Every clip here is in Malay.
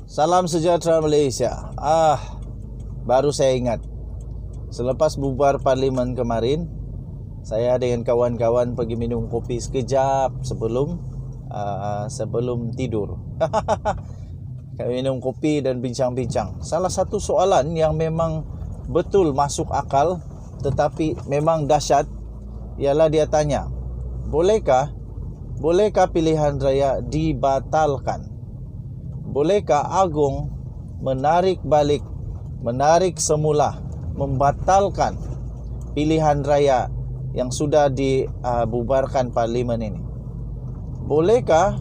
Salam sejahtera Malaysia. Baru saya ingat, selepas bubar parlimen kemarin, saya dengan kawan-kawan pergi minum kopi sekejap sebelum tidur. Kami minum kopi dan bincang-bincang. Salah satu soalan yang memang betul masuk akal tetapi memang dahsyat ialah dia tanya, Bolehkah pilihan raya dibatalkan? Bolehkah Agong menarik semula, membatalkan pilihan raya yang sudah dibubarkan parlimen ini? Bolehkah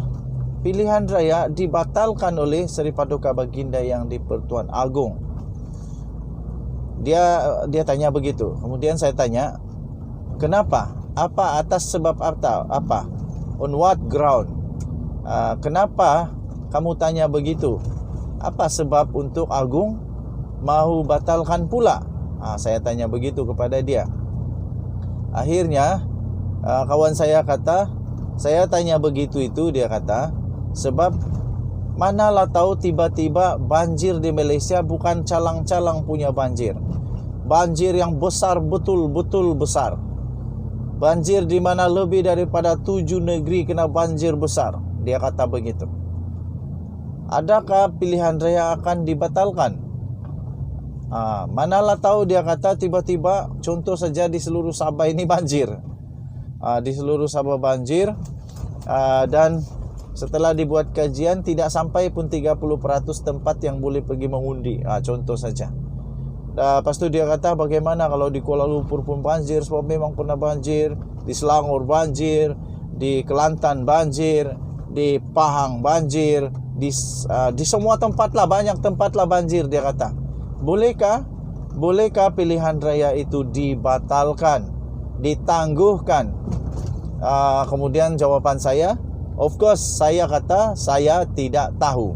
pilihan raya dibatalkan oleh Seri Paduka Baginda yang di-Pertuan Agong? Dia tanya begitu. Kemudian saya tanya, kenapa? Apa atas sebab apa? On what ground? Kenapa kamu tanya begitu? Apa sebab untuk Agong mahu batalkan pula? Saya tanya begitu kepada dia. Akhirnya kawan saya kata, saya tanya begitu itu, dia kata, sebab manalah tahu tiba-tiba banjir di Malaysia bukan calang-calang punya banjir. Banjir yang besar, betul-betul besar. Banjir di mana lebih daripada 7 negeri kena banjir besar. Dia kata begitu. Adakah pilihan raya akan dibatalkan? Manalah tahu, dia kata, tiba-tiba contoh saja di seluruh Sabah ini banjir. Di seluruh Sabah banjir, dan setelah dibuat kajian tidak sampai pun 30% tempat yang boleh pergi mengundi. Contoh saja. Lepas tu dia kata, bagaimana kalau di Kuala Lumpur pun banjir, sebab memang pernah banjir, di Selangor banjir, di Kelantan banjir, di Pahang banjir, di semua tempat lah, banyak tempat lah banjir. Dia kata, bolehkah pilihan raya itu dibatalkan, ditangguhkan? Kemudian jawapan saya, of course, saya kata saya tidak tahu.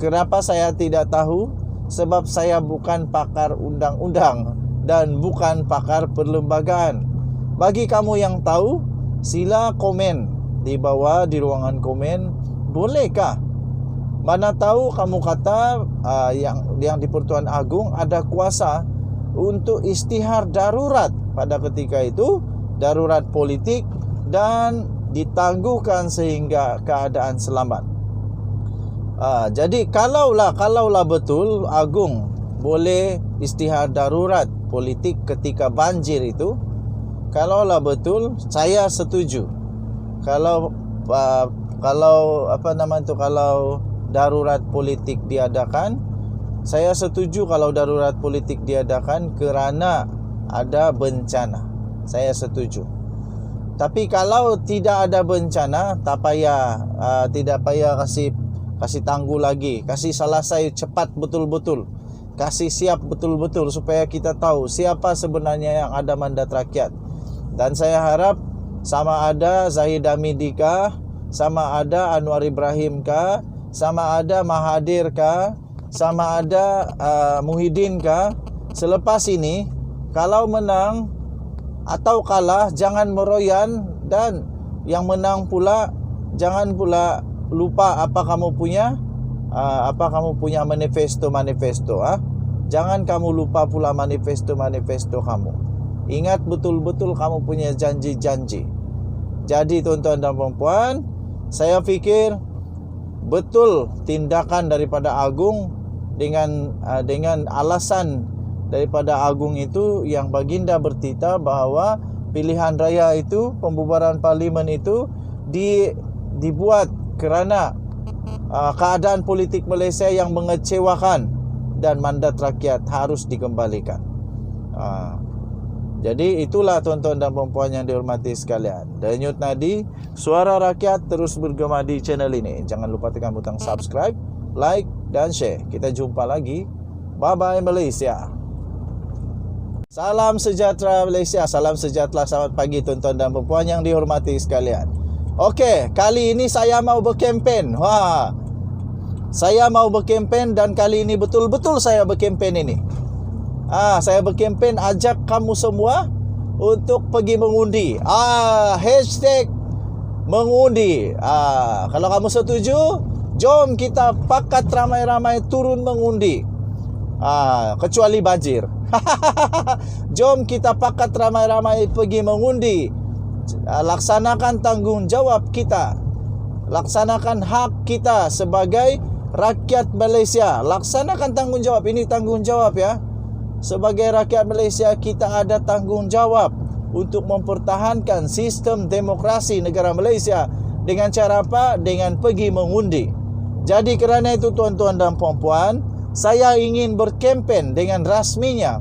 Kenapa saya tidak tahu? Sebab saya bukan pakar undang-undang dan bukan pakar perlembagaan. Bagi kamu yang tahu, sila komen di bawah di ruangan komen. Bolehkah? Mana tahu kamu kata yang di Pertuan Agong ada kuasa untuk istihar darurat pada ketika itu, darurat politik, dan ditangguhkan sehingga keadaan selamat. Jadi kalaulah betul Agong boleh istihar darurat politik ketika banjir itu, kalaulah betul, saya setuju. Kalau darurat politik diadakan, saya setuju kalau darurat politik diadakan kerana ada bencana. Saya setuju. Tapi kalau tidak ada bencana, tidak payah kasih tangguh lagi, kasih selesai cepat betul-betul, kasih siap betul-betul supaya kita tahu siapa sebenarnya yang ada mandat rakyat. Dan saya harap sama ada Zahid Hamidi kah, sama ada Anwar Ibrahim kah, sama ada Mahathir kah, sama ada Muhyiddin kah, selepas ini kalau menang atau kalah jangan meroyan, dan yang menang pula jangan pula lupa apa kamu punya manifesto. Jangan kamu lupa pula manifesto kamu. Ingat betul-betul kamu punya janji-janji. Jadi tuan-tuan dan puan-puan, saya fikir betul tindakan daripada Agong dengan alasan daripada Agong itu yang Baginda bertitah bahawa pilihan raya itu, pembubaran parlimen itu dibuat kerana keadaan politik Malaysia yang mengecewakan dan mandat rakyat harus dikembalikan. Jadi itulah tuan-tuan dan puan-puan yang dihormati sekalian. Denyut nadi, suara rakyat terus bergema di channel ini. Jangan lupa tekan butang subscribe, like dan share. Kita jumpa lagi. Bye-bye Malaysia. Salam sejahtera Malaysia. Salam sejahtera, selamat pagi tuan-tuan dan puan-puan yang dihormati sekalian. Okey, kali ini saya mau berkempen. Saya mau berkempen dan kali ini betul-betul saya berkempen ini. Saya berkempen ajak kamu semua untuk pergi mengundi. Hashtag mengundi. Kalau kamu setuju, Jom kita pakat ramai-ramai turun mengundi. Kecuali banjir. Jom kita pakat ramai-ramai pergi mengundi. Laksanakan tanggungjawab kita. Laksanakan hak kita sebagai rakyat Malaysia. Laksanakan tanggungjawab. Ini tanggungjawab ya. Sebagai rakyat Malaysia, kita ada tanggungjawab untuk mempertahankan sistem demokrasi negara Malaysia. Dengan cara apa? Dengan pergi mengundi. Jadi kerana itu tuan-tuan dan puan-puan, saya ingin berkempen dengan rasminya.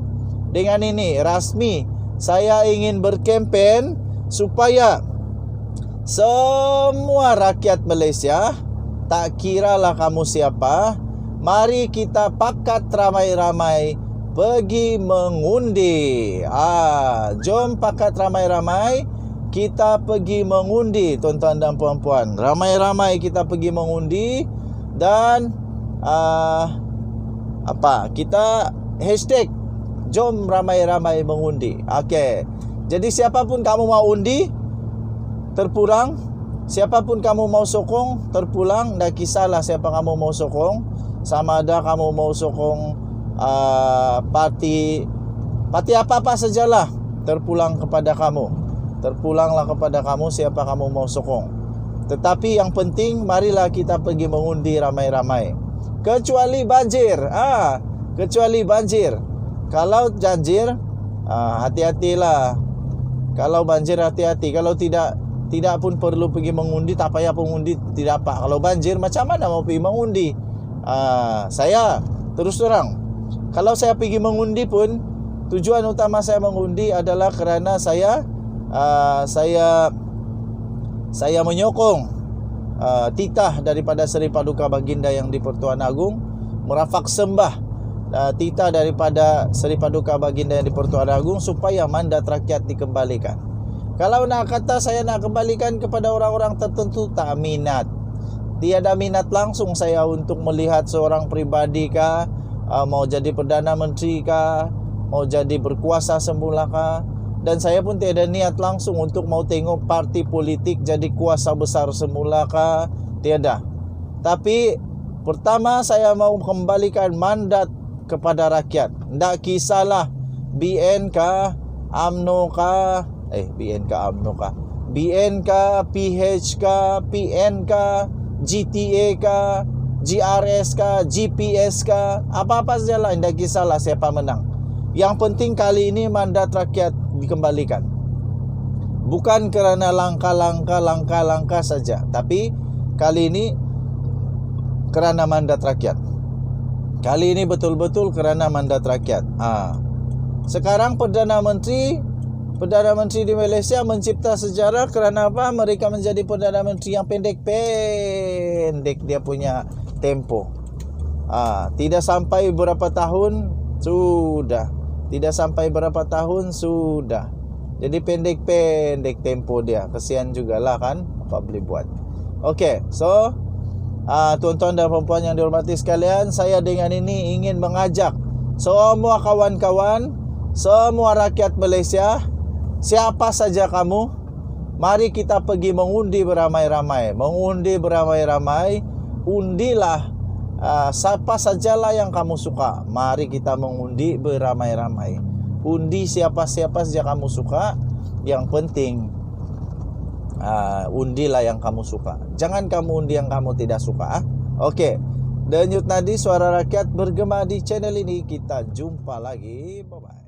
Dengan ini rasmi, saya ingin berkempen supaya semua rakyat Malaysia, tak kiralah kamu siapa, mari kita pakat ramai-ramai pergi mengundi. Jom pakat ramai-ramai kita pergi mengundi, tuan-tuan dan puan-puan. Ramai-ramai kita pergi mengundi dan kita hashtag jom ramai-ramai mengundi. Okey. Jadi siapapun kamu mau undi, terpulang. Siapapun kamu mau sokong, terpulang. Tak kisahlah siapa kamu mau sokong. Sama ada kamu mau sokong parti apa-apa sajalah, terpulang kepada kamu. Terpulanglah kepada kamu siapa kamu mau sokong. Tetapi yang penting, marilah kita pergi mengundi ramai-ramai. Kecuali banjir. Kecuali banjir. Kalau banjir, hati-hatilah. Kalau banjir, hati-hati. Kalau tidak pun perlu pergi mengundi, tak payah mengundi, tidak apa. Kalau banjir, macam mana mau pergi mengundi? Saya terus terang, kalau saya pergi mengundi pun, tujuan utama saya mengundi adalah kerana saya menyokong titah daripada Seri Paduka Baginda Yang di-Pertuan Agong, merafak sembah titah daripada Seri Paduka Baginda Yang di-Pertuan Agong supaya mandat rakyat dikembalikan. Kalau nak kata saya nak kembalikan kepada orang-orang tertentu, tak minat. Tiada minat langsung saya untuk melihat seorang pribadi kah, mau jadi Perdana Menteri kah, mau jadi berkuasa semula kah. Dan saya pun tiada niat langsung untuk mau tengok parti politik jadi kuasa besar semula kah. Tiada. Tapi pertama saya mau kembalikan mandat kepada rakyat. Tak kisahlah BN kah, UMNO kah, BN kah, UMNO kah, BN kah, PH kah, PN kah, GTA kah, GRS kah, GPS kah, apa-apa sajalah, tak kisahlah siapa menang. Yang penting kali ini mandat rakyat dikembalikan. Bukan kerana langkah-langkah saja, tapi kali ini kerana mandat rakyat. Kali ini betul-betul kerana mandat rakyat. Sekarang Perdana Menteri di Malaysia mencipta sejarah kerana apa? Mereka menjadi Perdana Menteri yang pendek dia punya tempo. Tidak sampai berapa tahun sudah. Tidak sampai berapa tahun sudah. Jadi pendek tempo dia. Kesian jugalah kan. Apa boleh buat. Okey, so tuan-tuan dan puan-puan yang dihormati sekalian, saya dengan ini ingin mengajak semua kawan-kawan, semua rakyat Malaysia, siapa saja kamu, mari kita pergi mengundi beramai-ramai. Mengundi beramai-ramai. Undilah siapa sajalah yang kamu suka. Mari kita mengundi beramai-ramai. Undi siapa-siapa saja kamu suka. Yang penting undilah yang kamu suka. Jangan kamu undi yang kamu tidak suka. Okey. Denyut nadi suara rakyat bergema di channel ini. Kita jumpa lagi. Bye-bye.